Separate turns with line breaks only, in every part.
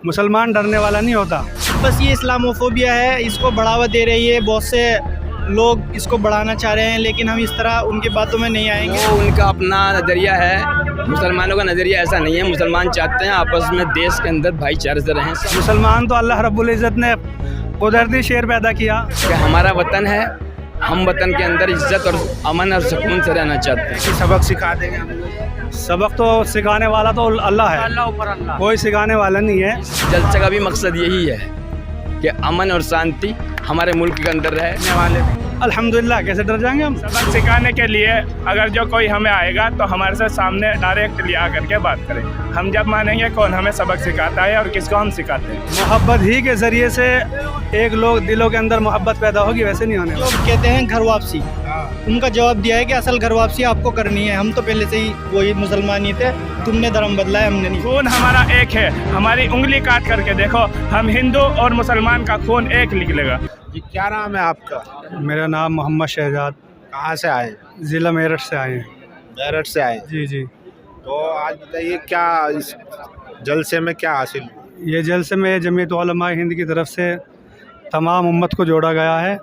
मुसलमान डरने वाला नहीं होता।
बस ये इस्लामोफोबिया है, इसको बढ़ावा दे रही है, बहुत से लोग इसको बढ़ाना चाह रहे हैं, लेकिन हम इस तरह उनकी बातों में नहीं आएंगे।
वो उनका अपना नज़रिया है, मुसलमानों का नज़रिया ऐसा नहीं है। मुसलमान चाहते हैं आपस में देश के अंदर भाईचारे से रहें।
मुसलमान तो अल्लाह रब्बुल इज़्ज़त ने कुदरती शेर पैदा किया
कि हमारा वतन है, हम वतन के अंदर इज्जत और अमन और सुकून से रहना चाहते हैं।
सबक सिखा देंगे हम लोग।
सबक तो सिखाने वाला तो अल्लाह है, कोई सिखाने वाला नहीं है।
जलसे का भी मकसद यही है कि अमन और शांति हमारे मुल्क के अंदर रहे।
अल्हम्दुलिल्लाह, कैसे डर जाएंगे हम।
सबक सिखाने के लिए अगर जो कोई हमें आएगा तो हमारे से सामने डायरेक्टली आकर के बात करें। हम जब मानेंगे कौन हमें सबक सिखाता है और किसको हम सिखाते हैं।
मोहब्बत ही के ज़रिए से एक लोग दिलों के अंदर मोहब्बत पैदा होगी, वैसे नहीं होने।
लोग कहते हैं घर वापसी, उनका जवाब दिया है कि असल घर वापसी आपको करनी है, हम तो पहले से ही वही मुसलमान ही थे, तुमने धर्म बदला है, हमने नहीं।
खून हमारा एक है, हमारी उंगली काट करके देखो, हम हिंदू और मुसलमान का खून एक निकलेगा।
जी, क्या नाम है आपका?
मेरा नाम मोहम्मद शहजाद,
कहाँ से आए?
ज़िला मेरठ से आए हैं।
मेरठ से आए।
जी जी।
तो आज बताइए, क्या इस जलसे में क्या हासिल हुआ?
ये जलसे में जमीयत उलमा हिंद की तरफ से तमाम उम्मत को जोड़ा गया है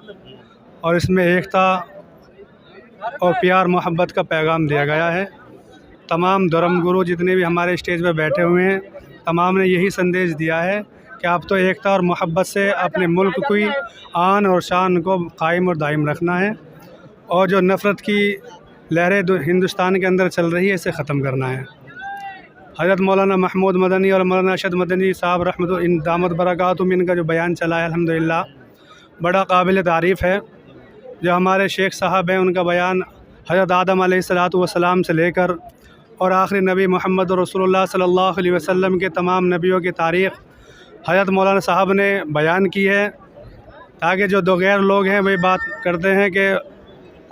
और इसमें एकता और प्यार मोहब्बत का पैगाम दिया गया है। तमाम धर्म गुरु जितने भी हमारे स्टेज पर बैठे हुए हैं, तमाम ने यही संदेश दिया है कि आप तो एकता और मोहब्बत से अपने मुल्क की आन और शान को कायम और दायम रखना है और जो नफ़रत की लहरें हिंदुस्तान के अंदर चल रही है इसे ख़त्म करना है। हज़रत मौलाना महमूद मदनी और मौलाना अरशद मदनी साहब रहमत इन दामत बरकातुहुम, इनका जो बयान चला है अल्हम्दुलिल्लाह बड़ा काबिल तारीफ़ है। जो हमारे शेख साहब हैं उनका बयान हज़रत आदम अलैहिस्सलातु वस्सलाम से लेकर और आखिरी नबी मोहम्मद रसूलुल्लाह सल्लल्लाहु अलैहि वसल्लम के तमाम नबियों की तारीख़ हज़रत मौलाना साहब ने बयान की है, ताकि जो दो गैर लोग हैं वही बात करते हैं कि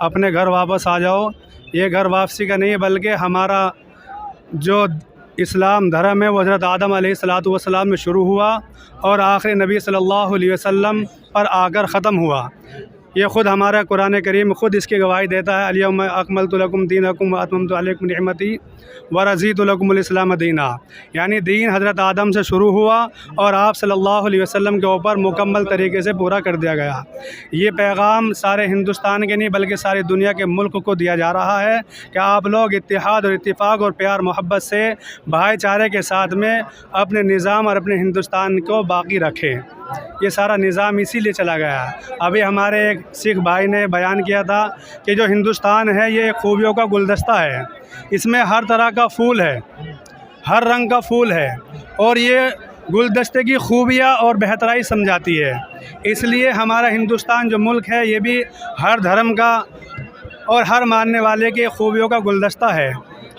अपने घर वापस आ जाओ। ये घर वापसी का नहीं है, बल्कि हमारा जो इस्लाम धर्म है वो हज़रत आदम अलैहिस्सलातु वस्सलाम में शुरू हुआ और आखिरी नबी सल्लल्लाहु अलैहि वसल्लम पर आकर ख़त्म हुआ। ये ख़ुद हमारा कुरान करीम ख़ुद इसकी गवाही देता है, अल-यौम अकमलतु लकुम दीनकुम व अतममतु अलैकुम निअमती व रज़ीतु लकुमुल इस्लाम दीना। यानी दीन हज़रत आदम से शुरू हुआ और आप सल्लल्लाहु अलैहि वसल्लम के ऊपर मुकम्मल तरीके से पूरा कर दिया गया। ये पैगाम सारे हिंदुस्तान के नहीं बल्कि सारी दुनिया के मुल्क को दिया जा रहा है कि आप लोग इत्तेहाद और इत्तिफ़ाक़ और प्यार मोहब्बत से भाईचारे के साथ में अपने निज़ाम और अपने हिंदुस्तान को बाकी रखें। ये सारा निज़ाम इसीलिए चला गया है। अभी हमारे एक सिख भाई ने बयान किया था कि जो हिंदुस्तान है ये खूबियों का गुलदस्ता है, इसमें हर तरह का फूल है, हर रंग का फूल है और ये गुलदस्ते की खूबियाँ और बेहतराई समझाती है। इसलिए हमारा हिंदुस्तान जो मुल्क है ये भी हर धर्म का और हर मानने वाले के खूबियों का गुलदस्ता है।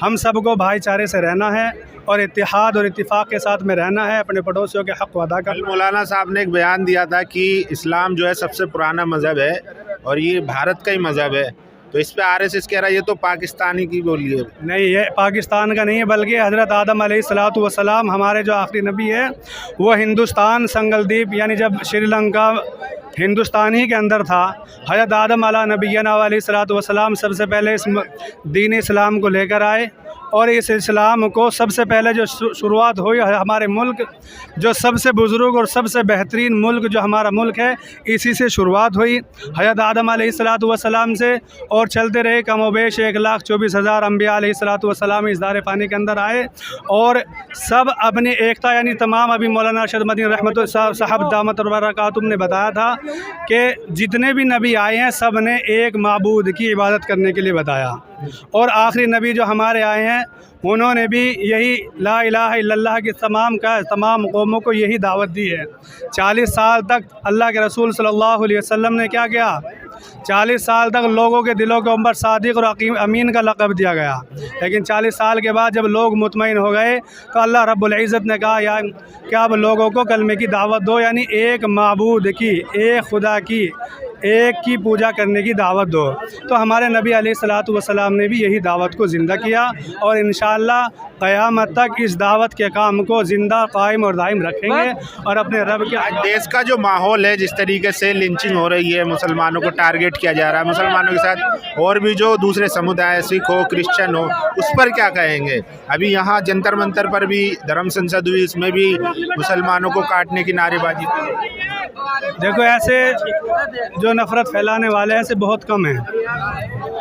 हम सबको भाईचारे से रहना है और इत्तेहाद और इत्तिफ़ाक़ के साथ में रहना है, अपने पड़ोसियों के हक़ अदा कर।
मौलाना साहब ने एक बयान दिया था कि इस्लाम जो है सबसे पुराना मज़हब है और ये भारत का ही मज़हब है, तो इस पे आरएसएस कह रहा है ये तो पाकिस्तानी की बोली है।
नहीं, ये पाकिस्तान का नहीं है, बल्कि हज़रत आदम अलैहिस्सलातु वस्सलाम हमारे जो आखिरी नबी है वो हिंदुस्तान संगलदीप यानी जब श्रीलंका हिंदुस्तान ही के अंदर था, हज़रत आदम अला नबीना अलैहिस्सलातु वस्सलाम सबसे पहले इस दीन इस्लाम को लेकर आए और इस इस्लाम को सबसे पहले जो शुरुआत हुई हमारे मुल्क जो सबसे बुज़ुर्ग और सबसे बेहतरीन मुल्क जो हमारा मुल्क है इसी से शुरुआत हुई हज़रत आदम अलैहिस्सलातु वस्सलाम से और चलते रहे। कमोबेश 1,24,000 अम्बिया अलैहिस्सलातु वस्सलाम इस दारे पानी के अंदर आए और सब अपनी एकता यानी तमाम अभी मौलाना अरशद मदनी रहमत साहब दामत बरकातुहुम ने बताया था कि जितने भी नबी आए हैं सब ने एक माबूद की इबादत करने के लिए बताया और आखिरी नबी जो हमारे आए हैं उन्होंने भी यही ला इलाहा इल्लल्लाह की तमाम कौमों को यही दावत दी है। 40 साल तक अल्लाह के रसूल सल्लल्लाहु अलैहि वसल्लम ने क्या किया, 40 साल तक लोगों के दिलों के ऊपर सादिक और अमीन का लक़ब दिया गया, लेकिन 40 साल के बाद जब लोग मुतमईन हो गए तो अल्लाह रब्बुल इज़्ज़त ने कहा या कि आप लोगों को कलमे की दावत दो, यानी एक माबूद की, एक खुदा की, एक की पूजा करने की दावत दो। तो हमारे नबी अलैहिस्सलातु वस्सलाम ने भी यही दावत को ज़िंदा किया और इंशाअल्लाह क़यामत तक इस दावत के काम को ज़िंदा कायम और दायम रखेंगे और अपने रब के।
आज देश का जो माहौल है, जिस तरीके से लिंचिंग हो रही है, मुसलमानों को टारगेट किया जा रहा है, मुसलमानों के साथ और भी जो दूसरे समुदाय, सिख हो, क्रिश्चियन हो, उस पर क्या कहेंगे? अभी यहाँ जंतर मंतर पर भी धर्म संसद हुई, इसमें भी मुसलमानों को काटने की नारेबाजी की।
देखो, ऐसे जो नफ़रत फैलाने वाले हैं ऐसे बहुत कम हैं,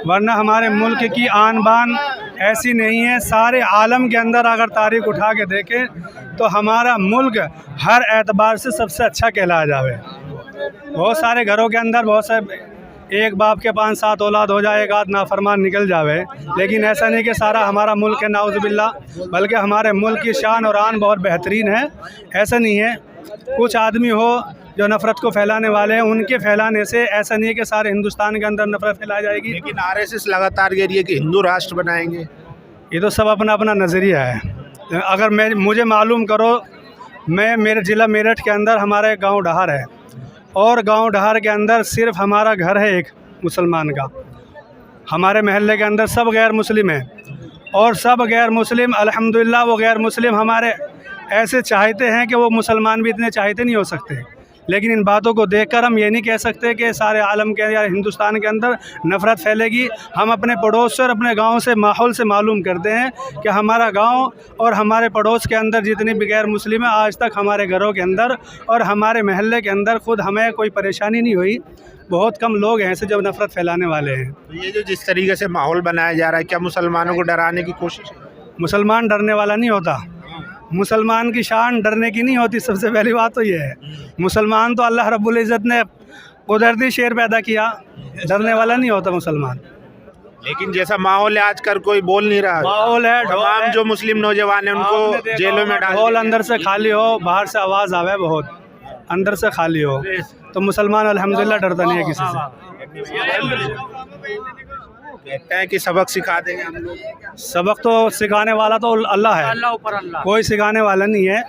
वरना हमारे मुल्क की आन बान ऐसी नहीं है। सारे आलम के अंदर अगर तारीख उठा के देखें तो हमारा मुल्क हर एतबार से सबसे अच्छा कहलाया जावे। बहुत सारे घरों के अंदर बहुत सारे एक बाप के 5-7 औलाद हो जाए, एक आध नाफरमान निकल जावे, लेकिन ऐसा नहीं कि सारा हमारा मुल्क है, नाउज़ुबिल्लाह, बल्कि हमारे मुल्क की शान और आन बहुत बेहतरीन है। ऐसा नहीं है कुछ आदमी हो जो नफ़रत को फैलाने वाले हैं, उनके फैलाने से ऐसा नहीं है कि सारे हिंदुस्तान के अंदर नफ़रत फैलाई जाएगी।
लेकिन आरएसएस लगातार कह रही है कि हिंदू राष्ट्र बनाएंगे।
ये तो सब अपना अपना नज़रिया है। अगर मुझे मालूम करो, मेरे ज़िला मेरठ के अंदर हमारा एक गाँव डहार है और गाँव डहार के अंदर सिर्फ हमारा घर है एक मुसलमान का। हमारे महल्ले के अंदर सब गैर मुस्लिम हैं और सब गैर मुस्लिम अल्हम्दुलिल्लाह वो गैर मुस्लिम हमारे ऐसे चाहते हैं कि वो मुसलमान भी इतने चाहते नहीं हो सकते। लेकिन इन बातों को देखकर हम ये नहीं कह सकते कि सारे आलम के या हिंदुस्तान के अंदर नफ़रत फैलेगी। हम अपने पड़ोस से और अपने गांव से माहौल से मालूम करते हैं कि हमारा गांव और हमारे पड़ोस के अंदर जितनी भी गैर मुस्लिम है, आज तक हमारे घरों के अंदर और हमारे महल्ले के अंदर खुद हमें कोई परेशानी नहीं हुई। बहुत कम लोग हैं ऐसे जो नफ़रत फैलाने वाले हैं।
तो ये जो जिस तरीके से माहौल बनाया जा रहा है, क्या मुसलमानों को डराने की कोशिश है?
मुसलमान डरने वाला नहीं होता, मुसलमान की शान डरने की नहीं होती। सबसे पहली बात तो ये है, मुसलमान तो अल्लाह रब्बुल इज़्ज़त ने कुदरती शेर पैदा किया, डरने वाला नहीं होता मुसलमान।
लेकिन जैसा माहौल है आजकल, कोई बोल नहीं रहा।
माहौल है,
तमाम जो मुस्लिम नौजवान हैं उनको जेलों में डाल।
माहौल अंदर से खाली हो, बाहर से आवाज़ आवे, बहुत अंदर से खाली हो, तो मुसलमान अल्हम्दुलिल्लाह डरता नहीं है किसी से।
कहते हैं कि सबक सिखा देंगे हम लोग।
सबक तो सिखाने वाला तो अल्लाह है, कोई सिखाने वाला नहीं है।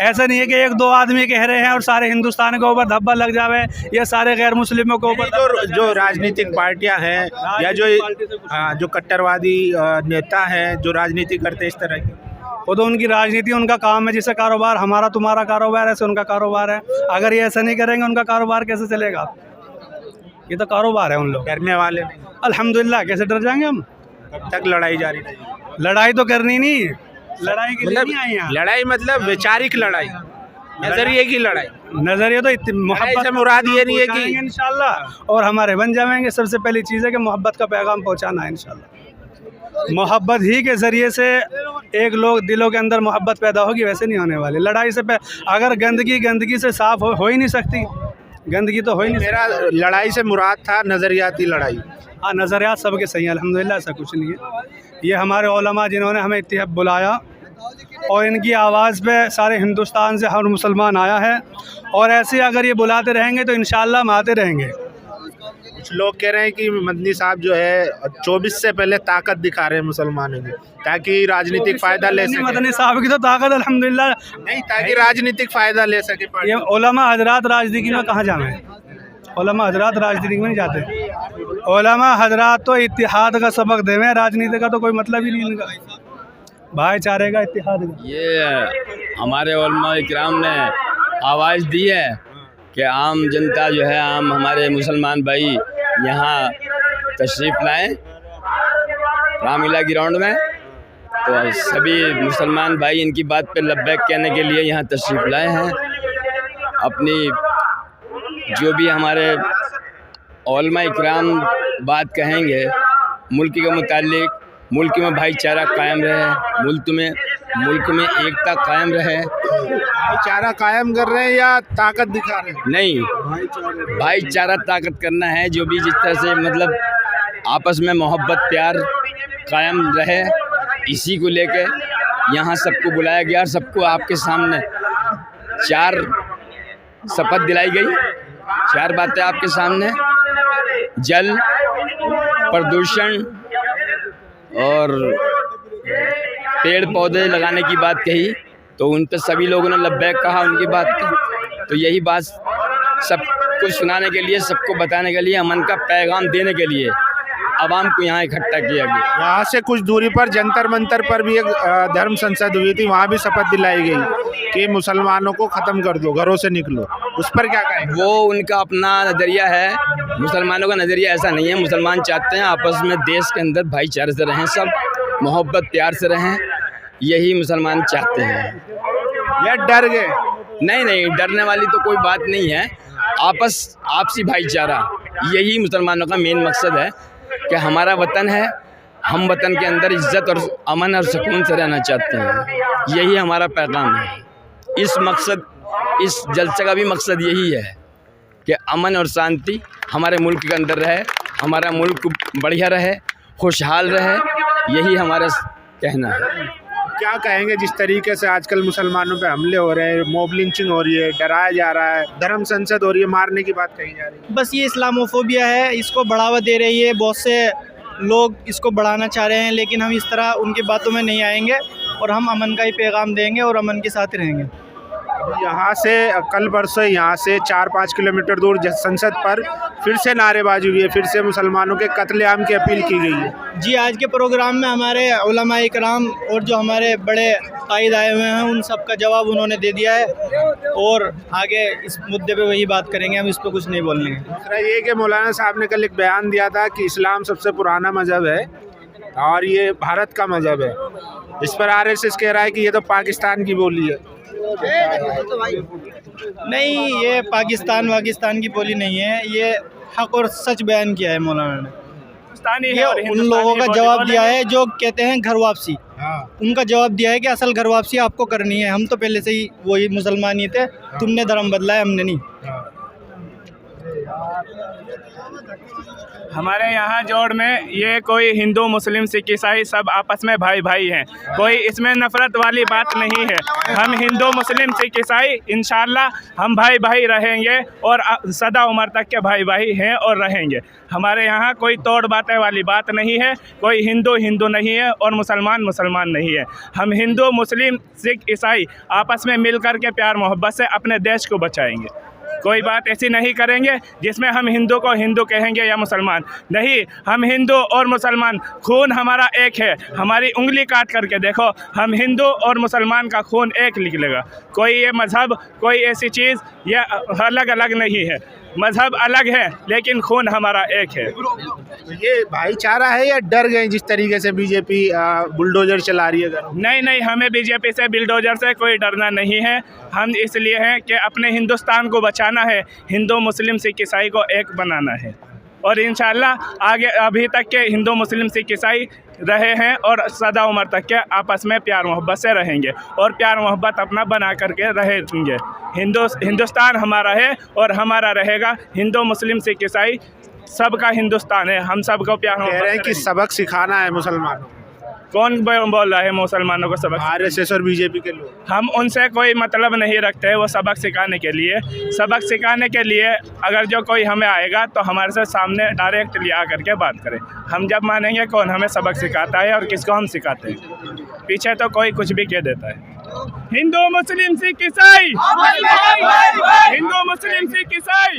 ऐसा नहीं है कि एक दो आदमी कह रहे हैं और सारे हिंदुस्तान के ऊपर धब्बा लग जावे या सारे गैर मुस्लिमों के ऊपर।
जो राजनीतिक पार्टियां हैं या जो कट्टरवादी नेता हैं जो राजनीति करते हैं इस तरह की,
वो तो उनकी राजनीति, उनका काम है। जैसे कारोबार हमारा तुम्हारा कारोबार है, ऐसे उनका कारोबार है। अगर ये ऐसा नहीं करेंगे उनका कारोबार कैसे चलेगा? ये तो कारोबार है उन लोग।
डरने वाले नहीं।
अल्हम्दुलिल्लाह, कैसे डर जाएंगे हम?
कब तक लड़ाई जारी रहेगी?
लड़ाई तो करनी नहीं, लड़ाई के लिए नहीं आई यहाँ।
लड़ाई मतलब वैचारिक लड़ाई, नजरिए की लड़ाई।
नज़रिए तो मोहब्बत
से मुराद ये नहीं है कि
इंशाल्लाह और हमारे बन जाएंगे। सबसे पहली चीज़ है कि मोहब्बत का पैगाम पहुँचाना है इंशाल्लाह। मोहब्बत ही के ज़रिए से एक लोग दिलों के अंदर मोहब्बत पैदा होगी, वैसे नहीं होने वाली। लड़ाई से अगर गंदगी से साफ़ हो ही नहीं सकती, गंदगी तो हो ही नहीं।
मेरा लड़ाई से मुराद था नज़रियाती लड़ाई।
हाँ, नज़रियात सबके सही हैं अल्हम्दुलिल्लाह, ऐसा कुछ नहीं है। ये हमारे उलमा जिन्होंने हमें इत्तेहाद बुलाया और इनकी आवाज़ पे सारे हिंदुस्तान से हर मुसलमान आया है और ऐसे अगर ये बुलाते रहेंगे तो इंशाअल्लाह हम आते रहेंगे।
कुछ लोग कह रहे हैं कि मदनी साहब जो है 24 से पहले ताकत दिखा रहे हैं मुसलमानों की, ताकि राजनीतिक फ़ायदा ले सके।
मदनी साहब की तो ताकत अल्हम्दुलिल्लाह
नहीं, ताकि राजनीतिक फ़ायदा ले सके।
ये उलमा हजरात राजनीति में कहाँ जाए? उलमा हजरात राजनीति में नहीं जाते। उलमा हजरात तो इत्तिहाद का सबक देवे, राजनीति का तो कोई मतलब ही नहीं इनका, भाईचारे का, इत्तिहाद का।
ये हमारे उलमा इकराम ने आवाज़ दी है कि आम जनता जो है, आम हमारे मुसलमान भाई यहाँ तशरीफ़ लाएँ रामलीला ग्राउंड में। तो सभी मुसलमान भाई इनकी बात पे लब्बैक कहने के लिए यहाँ तशरीफ़ लाए हैं। अपनी जो भी हमारे उलमा इकराम बात कहेंगे मुल्क के मुतालिक, मुल्क में भाईचारा कायम रहे, मुल्क में एकता कायम रहे।
भाईचारा कायम कर रहे हैं या ताकत दिखा रहे हैं?
नहीं, भाईचारा ताकत करना है। जो भी जिस तरह से मतलब आपस में मोहब्बत प्यार कायम रहे, इसी को लेके यहाँ सबको बुलाया गया और सबको आपके सामने 4 शपथ दिलाई गई, 4 बातें आपके सामने। जल, प्रदूषण और पेड़ पौधे लगाने की बात कही, तो उन पर सभी लोगों ने लब्बैक कहा उनकी बात की। तो यही बात सब सबको सुनाने के लिए, सबको बताने के लिए, अमन का पैगाम देने के लिए आवाम को यहाँ इकट्ठा किया गया।
यहाँ से कुछ दूरी पर जंतर मंतर पर भी एक धर्म संसद हुई थी, वहाँ भी शपथ दिलाई गई कि मुसलमानों को ख़त्म कर दो, घरों से निकलो। उस पर क्या कहेंगे?
वो उनका अपना नज़रिया है, मुसलमानों का नज़रिया ऐसा नहीं है। मुसलमान चाहते हैं आपस में देश के अंदर भाईचारे से रहें, सब मोहब्बत प्यार से रहें, यही मुसलमान चाहते हैं।
या डर गए?
नहीं, डरने वाली तो कोई बात नहीं है। आपसी भाईचारा यही मुसलमानों का मेन मकसद है कि हमारा वतन है, हम वतन के अंदर इज़्ज़त और अमन और सुकून से रहना चाहते हैं, यही हमारा पैगाम है। इस जलसे का भी मकसद यही है कि अमन और शांति हमारे मुल्क के अंदर रहे, हमारा मुल्क बढ़िया रहे, खुशहाल रहे, यही हमारा कहना है।
क्या कहेंगे जिस तरीके से आजकल मुसलमानों पे हमले हो रहे हैं, मॉब लिंचिंग हो रही है, डराया जा रहा है, धर्म संसद हो रही है, मारने की बात कही जा रही है?
बस ये इस्लामोफोबिया है, इसको बढ़ावा दे रही है, बहुत से लोग इसको बढ़ाना चाह रहे हैं, लेकिन हम इस तरह उनकी बातों में नहीं आएंगे और हम अमन का ही पैगाम देंगे और अमन के साथ रहेंगे।
यहाँ से कल परसों यहाँ से 4-5 किलोमीटर दूर संसद पर फिर से नारेबाजी हुई है, फिर से मुसलमानों के कत्लेआम की अपील की गई है।
जी, आज के प्रोग्राम में हमारे उलमाए इकराम और जो हमारे बड़े कायद आए हुए हैं, उन सब का जवाब उन्होंने दे दिया है और आगे इस मुद्दे पे वही बात करेंगे, हम इस पर कुछ नहीं बोलेंगे।
दूसरा ये कि मौलाना साहब ने कल एक बयान दिया था कि इस्लाम सबसे पुराना मज़हब है और ये भारत का मज़हब है। इस पर RSS कह रहा है कि ये तो पाकिस्तान की बोली है।
नहीं, ये पाकिस्तान की बोली नहीं है, ये हक और सच बयान किया है मौलाना ने। ये उन लोगों का जवाब दिया है जो कहते हैं घर वापसी, उनका जवाब दिया है कि असल घर वापसी आपको करनी है, हम तो पहले से ही वही मुसलमान ही थे, तुमने धर्म बदला है, हमने नहीं।
हमारे यहाँ जोड़ में ये कोई हिंदू मुस्लिम सिख ईसाई सब आपस में भाई भाई हैं, कोई इसमें नफ़रत वाली बात नहीं है। हम हिंदू मुस्लिम सिख ईसाई इंशाअल्लाह हम भाई भाई रहेंगे और सदा उम्र तक के भाई भाई हैं और रहेंगे। हमारे यहाँ कोई तोड़ बातें वाली बात नहीं है, कोई हिंदू नहीं है और मुसलमान नहीं है। हम हिंदू मुस्लिम सिख ईसाई आपस में मिल कर के प्यार मोहब्बत से अपने देश को बचाएंगे। कोई बात ऐसी नहीं करेंगे जिसमें हम हिंदू को हिंदू कहेंगे या मुसलमान नहीं। हम हिंदू और मुसलमान खून हमारा एक है, हमारी उंगली काट करके देखो, हम हिंदू और मुसलमान का खून एक निकलेगा। कोई ये मज़हब कोई ऐसी चीज़ ये अलग अलग नहीं है, मज़हब अलग है लेकिन खून हमारा एक है।
ये भाईचारा है या डर गए जिस तरीके से बीजेपी बुलडोजर चला रही है?
नहीं, हमें बीजेपी से बुलडोजर से कोई डरना नहीं है। हम इसलिए हैं कि अपने हिंदुस्तान को बचाना है, हिंदू मुस्लिम सिख ईसाई को एक बनाना है और इंशाअल्लाह आगे अभी तक के हिंदू मुस्लिम सिख ईसाई रहे हैं और सदा उम्र तक के आपस में प्यार मोहब्बत से रहेंगे और प्यार मोहब्बत अपना बना करके रहेंगे। हिंदुस्तान हमारा है और हमारा रहेगा। हिंदू मुस्लिम सिख ईसाई सबका हिंदुस्तान है, हम सबको प्यार मोहब्बत
कह रहे हैं कि सबक सिखाना है मुसलमानों।
कौन बोल रहा है मुसलमानों को सबक?
RSS और बीजेपी के लोग।
हम उनसे कोई मतलब नहीं रखते वो सबक सिखाने के लिए। सबक सिखाने के लिए अगर जो कोई हमें आएगा तो हमारे से सामने डायरेक्ट लिया करके बात करें, हम जब मानेंगे कौन हमें सबक सिखाता है और किसको हम सिखाते हैं। पीछे तो कोई कुछ भी कह देता है। हिंदू मुस्लिम सिख ईसाई, हिंदू मुस्लिम सिख ईसाई।